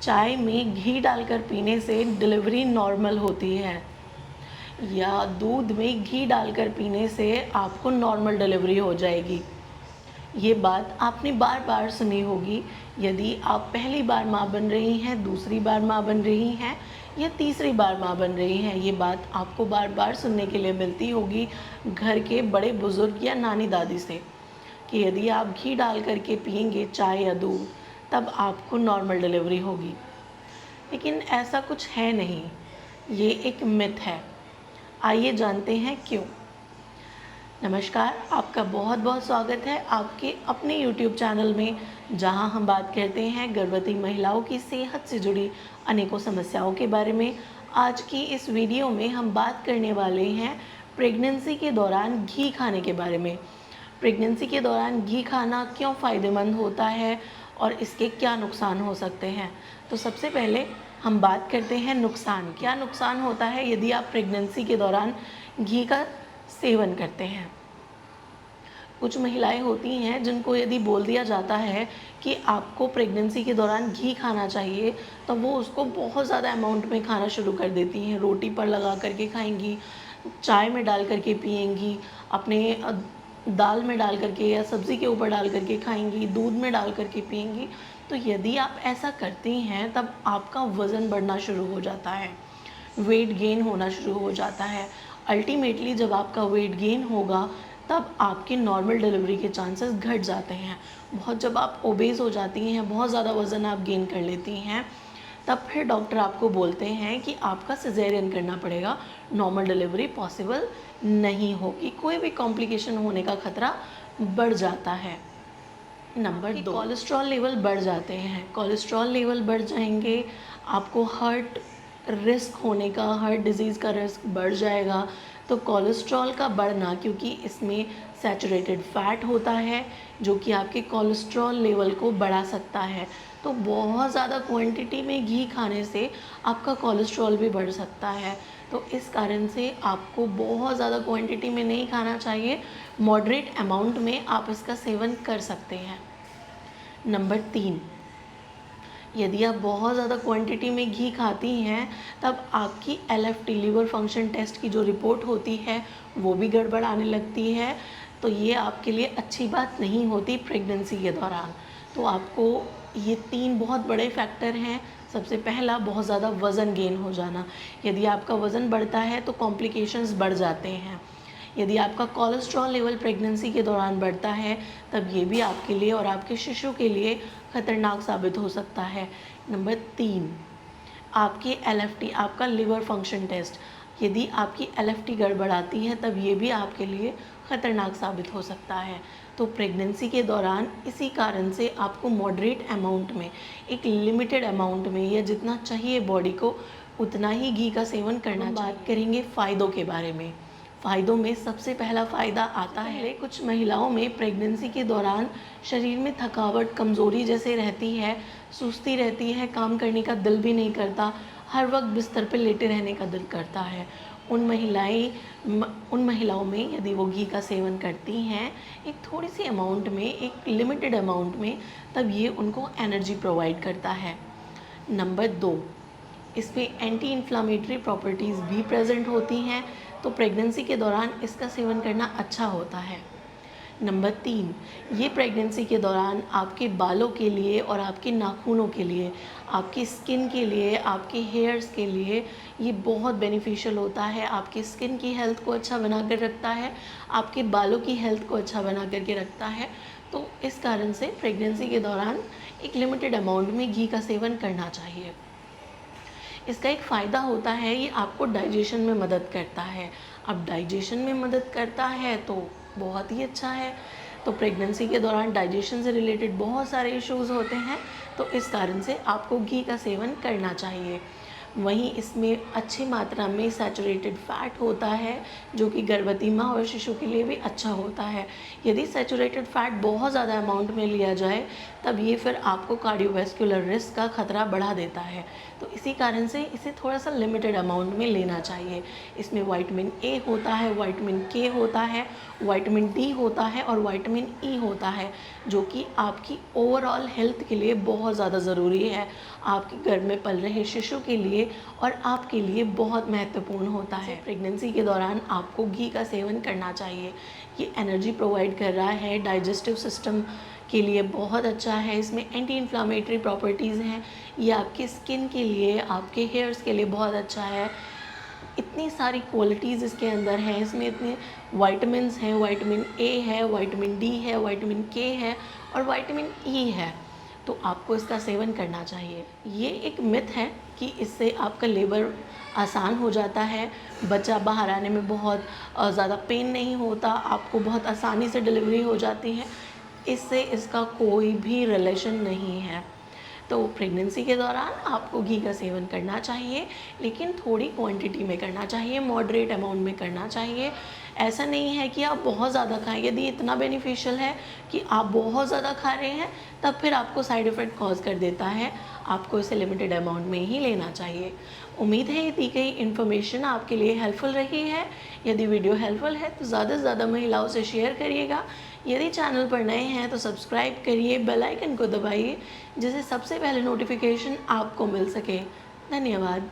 चाय में घी डालकर पीने से डिलीवरी नॉर्मल होती है, या दूध में घी डालकर पीने से आपको नॉर्मल डिलीवरी हो जाएगी। ये बात आपने बार बार सुनी होगी। यदि आप पहली बार माँ बन रही हैं, दूसरी बार माँ बन रही हैं या तीसरी बार माँ बन रही हैं, ये बात आपको बार बार सुनने के लिए मिलती होगी घर के बड़े बुज़ुर्ग या नानी दादी से, कि यदि आप घी डाल करके पिएंगे चाय या दूध तब आपको नॉर्मल डिलीवरी होगी। लेकिन ऐसा कुछ है नहीं, ये एक मिथ है। आइए जानते हैं क्यों। नमस्कार, आपका बहुत बहुत स्वागत है आपके अपने YouTube चैनल में, जहां हम बात करते हैं गर्भवती महिलाओं की सेहत से जुड़ी अनेकों समस्याओं के बारे में। आज की इस वीडियो में हम बात करने वाले हैं प्रेगनेंसी के दौरान घी खाने के बारे में। प्रेगनेंसी के दौरान घी खाना क्यों फ़ायदेमंद होता है और इसके क्या नुकसान हो सकते हैं। तो सबसे पहले हम बात करते हैं नुकसान। क्या नुकसान होता है यदि आप प्रेगनेंसी के दौरान घी का सेवन करते हैं। कुछ महिलाएं होती हैं जिनको यदि बोल दिया जाता है कि आपको प्रेगनेंसी के दौरान घी खाना चाहिए, तो वो उसको बहुत ज़्यादा अमाउंट में खाना शुरू कर देती हैं। रोटी पर लगा करके खाएंगी, चाय में डाल करके पिएंगी, अपने दाल में डाल करके या सब्ज़ी के ऊपर डाल करके खाएंगी, दूध में डाल करके पिएंगी। तो यदि आप ऐसा करती हैं तब आपका वज़न बढ़ना शुरू हो जाता है, वेट गेन होना शुरू हो जाता है। अल्टीमेटली जब आपका वेट गेन होगा तब आपके नॉर्मल डिलीवरी के चांसेस घट जाते हैं। बहुत जब आप ओबेस हो जाती हैं, बहुत ज़्यादा वज़न आप गेन कर लेती हैं, तब फिर डॉक्टर आपको बोलते हैं कि आपका सिजेरियन करना पड़ेगा, नॉर्मल डिलीवरी पॉसिबल नहीं होगी, कोई भी कॉम्प्लिकेशन होने का खतरा बढ़ जाता है। नंबर 2, कोलेस्ट्रॉल लेवल बढ़ जाते हैं। कोलेस्ट्रॉल लेवल बढ़ जाएंगे, आपको हार्ट रिस्क होने का, हार्ट डिजीज़ का रिस्क बढ़ जाएगा। तो कोलेस्ट्रॉल का बढ़ना, क्योंकि इसमें सैचुरेटेड फैट होता है जो कि आपके कोलेस्ट्रॉल लेवल को बढ़ा सकता है। तो बहुत ज़्यादा क्वांटिटी में घी खाने से आपका कोलेस्ट्रॉल भी बढ़ सकता है। तो इस कारण से आपको बहुत ज़्यादा क्वांटिटी में नहीं खाना चाहिए, मॉडरेट अमाउंट में आप इसका सेवन कर सकते हैं। नंबर 3, यदि आप बहुत ज़्यादा क्वांटिटी में घी खाती हैं तब आपकी LFT लीवर फंक्शन टेस्ट की जो रिपोर्ट होती है वो भी गड़बड़ आने लगती है। तो ये आपके लिए अच्छी बात नहीं होती प्रेगनेंसी के दौरान। तो आपको ये 3 बहुत बड़े फैक्टर हैं। सबसे पहला, बहुत ज़्यादा वज़न गेन हो जाना। यदि आपका वज़न बढ़ता है तो कॉम्प्लिकेशंस बढ़ जाते हैं। यदि आपका कोलेस्ट्रॉल लेवल प्रेगनेंसी के दौरान बढ़ता है तब ये भी आपके लिए और आपके शिशु के लिए खतरनाक साबित हो सकता है। नंबर 3, आपकी LFT, आपका लिवर फंक्शन टेस्ट, यदि आपकी LFT गड़बड़ आती है तब ये भी आपके लिए ख़तरनाक साबित हो सकता है। तो प्रेगनेंसी के दौरान इसी कारण से आपको मॉडरेट अमाउंट में, एक लिमिटेड अमाउंट में, या जितना चाहिए बॉडी को उतना ही घी का सेवन करना चाहिए। बात करेंगे फ़ायदों के बारे में। फ़ायदों में सबसे पहला फ़ायदा आता है, कुछ महिलाओं में प्रेगनेंसी के दौरान शरीर में थकावट, कमज़ोरी जैसे रहती है, सुस्ती रहती है, काम करने का दिल भी नहीं करता, हर वक्त बिस्तर पे लेटे रहने का दिल करता है। उन महिलाओं में यदि वो घी का सेवन करती हैं एक थोड़ी सी अमाउंट में, एक लिमिटेड अमाउंट में, तब ये उनको एनर्जी प्रोवाइड करता है। नंबर 2, इसमें एंटी इन्फ्लामेटरी प्रॉपर्टीज़ भी प्रेजेंट होती हैं, तो प्रेगनेंसी के दौरान इसका सेवन करना अच्छा होता है। नंबर 3, ये प्रेगनेंसी के दौरान आपके बालों के लिए और आपके नाखूनों के लिए, आपकी स्किन के लिए, आपके हेयर्स के लिए ये बहुत बेनिफिशियल होता है। आपकी स्किन की हेल्थ को अच्छा बना कर रखता है, आपके बालों की हेल्थ को अच्छा बना करके रखता है। तो इस कारण से प्रेगनेंसी के दौरान एक लिमिटेड अमाउंट में घी का सेवन करना चाहिए। इसका एक फ़ायदा होता है, ये आपको डाइजेशन में मदद करता है। अब डाइजेशन में मदद करता है तो बहुत ही अच्छा है। तो प्रेगनेंसी के दौरान डाइजेशन से रिलेटेड बहुत सारे इश्यूज़ होते हैं, तो इस कारण से आपको घी का सेवन करना चाहिए। वहीं इसमें अच्छी मात्रा में सैचुरेटेड फैट होता है जो कि गर्भवती माँ और शिशु के लिए भी अच्छा होता है। यदि सैचुरेटेड फैट बहुत ज़्यादा अमाउंट में लिया जाए तब ये फिर आपको कार्डियोवैस्कुलर रिस्क का खतरा बढ़ा देता है। तो इसी कारण से इसे थोड़ा सा लिमिटेड अमाउंट में लेना चाहिए। इसमें विटामिन ए होता है, विटामिन के होता है, विटामिन डी होता है और विटामिन ई होता है, जो कि आपकी ओवरऑल हेल्थ के लिए बहुत ज़्यादा ज़रूरी है। आपके गर्भ में पल रहे शिशु के लिए और आपके लिए बहुत महत्वपूर्ण होता है। प्रेगनेंसी के दौरान आपको घी का सेवन करना चाहिए। ये एनर्जी प्रोवाइड कर रहा है, डाइजेस्टिव सिस्टम के लिए बहुत अच्छा है। इसमें एंटी इन्फ्लामेटरी प्रॉपर्टीज़ हैं। ये आपकी स्किन के लिए, आपके हेयर्स के लिए बहुत अच्छा है। इतनी सारी क्वालिटीज़ इसके अंदर हैं। इसमें इतने विटामिन्स हैं, विटामिन ए है, विटामिन डी है, विटामिन के है और विटामिन ई है। तो आपको इसका सेवन करना चाहिए। ये एक मिथ है कि इससे आपका लेबर आसान हो जाता है, बच्चा बाहर आने में बहुत ज़्यादा पेन नहीं होता, आपको बहुत आसानी से डिलीवरी हो जाती है। इससे इसका कोई भी रिलेशन नहीं है। तो प्रेगनेंसी के दौरान आपको घी का सेवन करना चाहिए, लेकिन थोड़ी क्वांटिटी में करना चाहिए, मॉडरेट अमाउंट में करना चाहिए। ऐसा नहीं है कि आप बहुत ज़्यादा खाएं। यदि इतना बेनिफिशियल है कि आप बहुत ज़्यादा खा रहे हैं तब फिर आपको साइड इफ़ेक्ट कॉज कर देता है। आपको इसे लिमिटेड अमाउंट में ही लेना चाहिए। उम्मीद है ये दी गई इन्फॉर्मेशन आपके लिए हेल्पफुल रही है। यदि वीडियो हेल्पफुल है तो ज़्यादा से ज़्यादा महिलाओं से शेयर करिएगा। यदि चैनल पर नए हैं तो सब्सक्राइब करिए, बेल आइकन को दबाइए, जिससे सबसे पहले नोटिफिकेशन आपको मिल सके। धन्यवाद।